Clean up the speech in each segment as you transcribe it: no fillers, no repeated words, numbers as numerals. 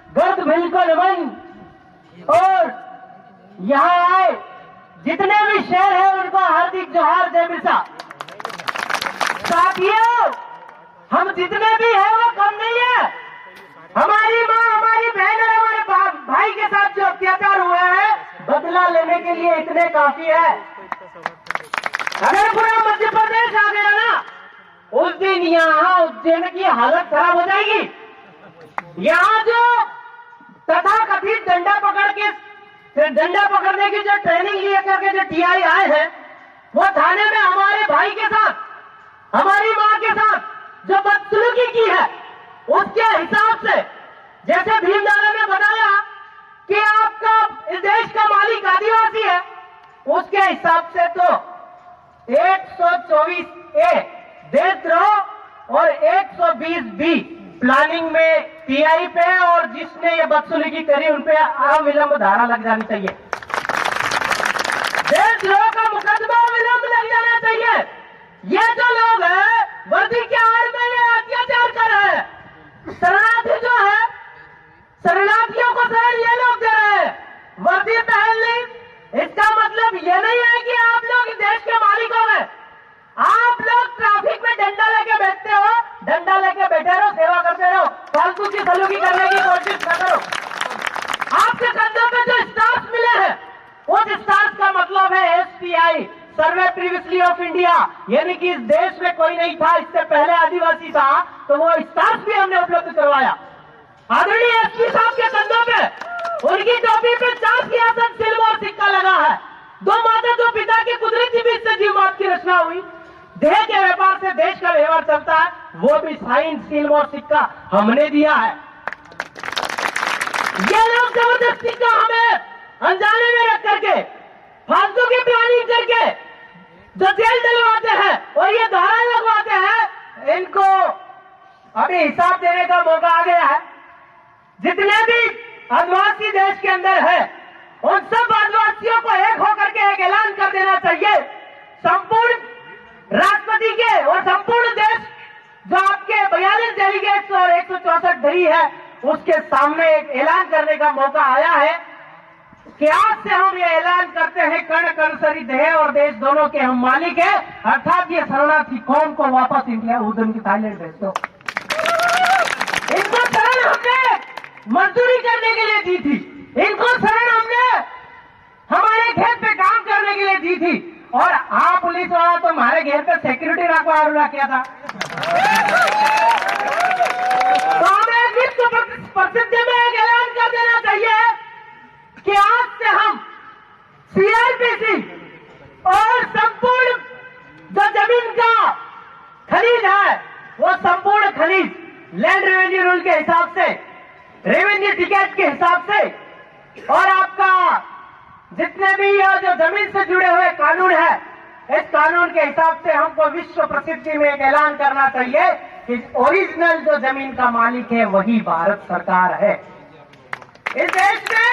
गर्द भील को नमन। और यहाँ आए जितने भी शहर है उनको हार्दिक जोहार, जय बिरसा। साथियों, हम जितने भी हैं वो कम नहीं है। हमारी माँ, हमारी बहन और हमारे भाई के साथ जो अत्याचार हुआ है, बदला लेने के लिए इतने काफी है। अगर पूरा मध्य प्रदेश आ गया ना, उस दिन यहाँ उज्जैन की हालत खराब हो जाएगी। यहाँ जो तथाकथित डंडा पकड़ने की जो ट्रेनिंग लिए करके जो टीआई आए हैं, वो थाने में हमारे भाई के साथ, हमारी माँ के साथ जो बदसलूकी की है, उसके हिसाब से, जैसे भीमदादा ने बताया कि आपका इस देश का मालिक आदिवासी है, उसके हिसाब से तो 124A देशद्रोह और 120B प्लानिंग में टीआई पे और जिसने ये बदसलूकी करी उन पे अविलंब धारा लग जानी चाहिए। देशद्रोह का मुकदमा अविलंब लग जाना चाहिए। ये जो लोग हैं वर्दी के आड़ में ये अत्याचार कर रहे हैं। शरणार्थी जो है, शरणार्थियों को शरण ये लोग दे रहे हैं, वर्दी पहन ली। इसका मतलब ये नहीं है कि आप लोग देश के मालिक हो गए। आप लोग ट्रैफिक में डंडा लेके बैठते हो, डंडा लेके बैठे रहो, सेवा करते रहो, फालतू की सलूकी करने की कोशिश न करो। आपके कंधों पे जो स्टार्स मिले हैं, उस स्टार्स का मतलब है SPI, survey previously of India, यानी कि इस देश में कोई नहीं था, इससे पहले आदिवासी था, तो वो स्टार्स भी हमने उपलब्ध करवाया। आदरणीय SP साहब के कंधों पे, उनकी टोपी पे 4 सियासत सिल्व और सिक्का लगा है। 2 माता 2 पिता की कुदरती बीच से जीव मौत की रचना हुई। देह के व्यापार से देश का व्यवहार चलता है, वो भी साइन सिल्व और सिक्का हमने दिया है। ये लोग जबरदस्ती का हमें अनजाने में रख करके, फालतू की प्लानिंग करके जो जेल डलवाते हैं और ये धारा लगवाते हैं, इनको अभी हिसाब देने का मौका आ गया है। जितने भी आदिवासी देश के अंदर है, उन सब आदिवासियों को एक होकर के एक ऐलान कर देना चाहिए। संपूर्ण राष्ट्रपति के और संपूर्ण देश जो आपके 42 डेलीगेट्स और 164 दरी है, उसके सामने एक ऐलान करने का मौका आया है कि आज से हम ये ऐलान करते हैं, कण कण सरी देह और देश दोनों के हम मालिक हैं। अर्थात ये शरणार्थी कौन को वापस इंडिया, उधर की थाईलैंड भेज दो। इनको शरण हमने मजदूरी करने के लिए दी थी, इनको शरण हमने हमारे खेत पे काम करने के लिए दी थी। और आप पुलिस वाला तो हमारे घर पे सिक्योरिटी रखवा किया था। तो हमें विश्व प्रसिद्ध में एक ऐलान कर देना चाहिए कि आज से हम CRPC और संपूर्ण जो जमीन का खरीद है, वो संपूर्ण खरीद लैंड रेवेन्यू रूल के हिसाब से, रेवेन्यू टिकट के हिसाब से, और आपका जितने भी जो जमीन से जुड़े हुए कानून है, इस कानून के हिसाब से हमको विश्व प्रसिद्धि में एक ऐलान करना चाहिए कि ओरिजिनल जो जमीन का मालिक है वही भारत सरकार है। इस देश में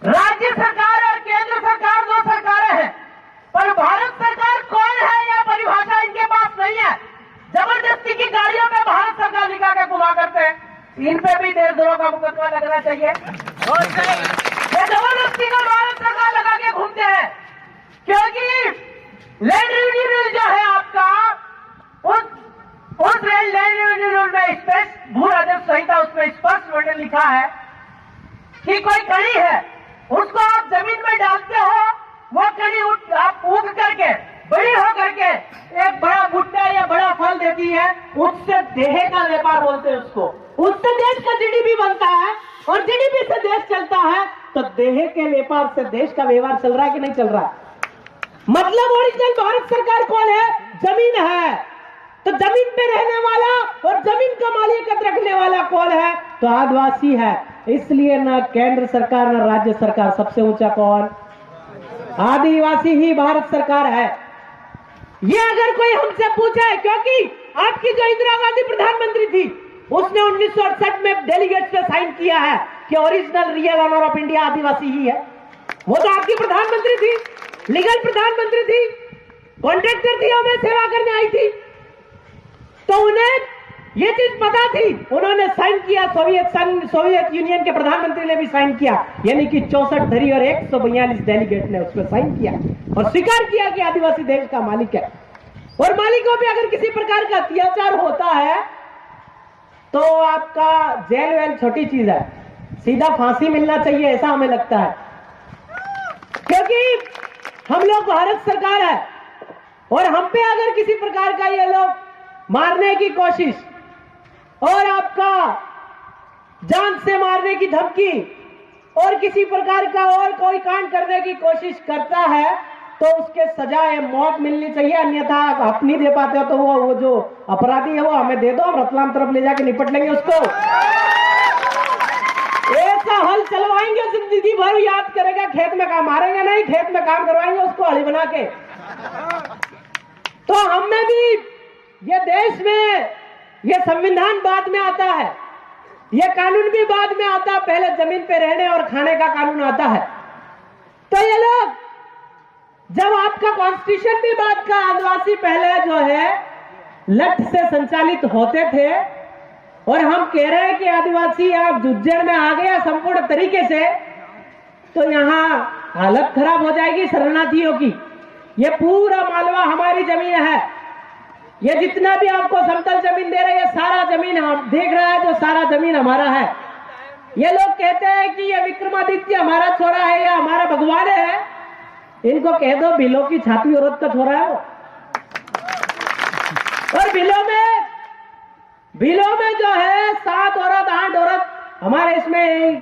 राज्य सरकार और केंद्र सरकार 2 सरकारें हैं, पर भारत सरकार कौन है यह परिभाषा इनके पास नहीं है। जबरदस्ती की गाड़ियों में भारत सरकार लिखा के घुमा करते हैं। इन पे भी देशद्रोह का मुकदमा लगना चाहिए। ये जबरदस्ती का भारत सरकार लगा के घूमते हैं, क्योंकि लैंड रेवेन्यू रूल जो है आपका, उस लैंड रेवेन्यू रूल में भू राजस्व संहिता, उसमें स्पष्ट वर्णन लिखा है कि कोई कड़ी है, उसको आप जमीन में डालते हो, वो कड़ी आप उग करके बड़ी हो करके एक बड़ा भुट्टा या बड़ा फल देती है, उससे देह का व्यापार बोलते हैं उसको। उससे देश का GDP बनता है और GDP से देश चलता है। तो देह के व्यापार से देश का व्यवहार चल रहा है कि नहीं चल रहा? मतलब ओरिजिनल भारत सरकार कौन है? जमीन है। तो जमीन पे रहने वाला और जमीन का मालिकियत रखने वाला कौन है? तो आदिवासी है। इसलिए ना केंद्र सरकार ना राज्य सरकार, सबसे ऊंचा कौन? आदिवासी ही भारत सरकार है। ये अगर कोई हमसे पूछे, क्योंकि आपकी जो इंदिरा गांधी प्रधानमंत्री थी, उसने 1968 में डेलीगेट्स पे साइन किया है कि original real owner of India आदिवासी ही है। वो तो आपकी प्रधानमंत्री थी, लीगल प्रधानमंत्री थी, कॉन्ट्रैक्टर थी, हमें सेवा करने आई थी। तो उन्हें ये चीज पता थी, उन्होंने साइन किया, सोवियत यूनियन के प्रधानमंत्री ने भी साइन किया, यानी कि 64 धरी और 142 डेलीगेट ने उस पर साइन किया और स्वीकार किया कि आदिवासी देश का मालिक है। और मालिकों पे अगर किसी प्रकार का अत्याचार होता है तो आपका जेल वेल छोटी चीज है, सीधा फांसी मिलना चाहिए, ऐसा हमें लगता है। क्योंकि हम लोग भारत सरकार है और हम पे अगर किसी प्रकार का ये लोग मारने की कोशिश और आपका जान से मारने की धमकी और किसी प्रकार का और कोई कांड करने की कोशिश करता है तो उसके सजा मौत मिलनी चाहिए। अन्यथा आप नहीं दे पाते हो तो वो जो अपराधी है वो हमें दे दो, हम रतलाम तरफ ले जाके निपट लेंगे उसको। ऐसा हल चलवाएंगे, जिंदगी भर याद करेगा, खेत में काम मारेंगे नहीं, खेत में काम करवाएंगे उसको हली बना के। तो हमें भी ये देश में ये संविधान बाद में आता है, ये कानून भी बाद में आता है, पहले जमीन पे रहने और खाने का कानून आता है। तो ये लोग जब आपका कॉन्स्टिट्यूशन भी बात का, आदिवासी पहले जो है लठ से संचालित होते थे और हम कह रहे हैं कि आदिवासी आप जुज्जर में आ गया संपूर्ण तरीके से, तो यहां हालत खराब हो जाएगी शरणार्थियों की। ये पूरा मालवा हमारी जमीन है, ये जितना भी आपको समतल जमीन दे रहे हैं, ये सारा जमीन हम देख रहा है, जो सारा जमीन हमारा है। ये लोग कहते हैं कि ये विक्रमादित्य हमारा छोरा है या हमारा भगवान है, इनको कह दो बिलो की छाती औरत का छोरा है वो। और बिलो में जो है 7 औरत 8 औरत हमारे इसमें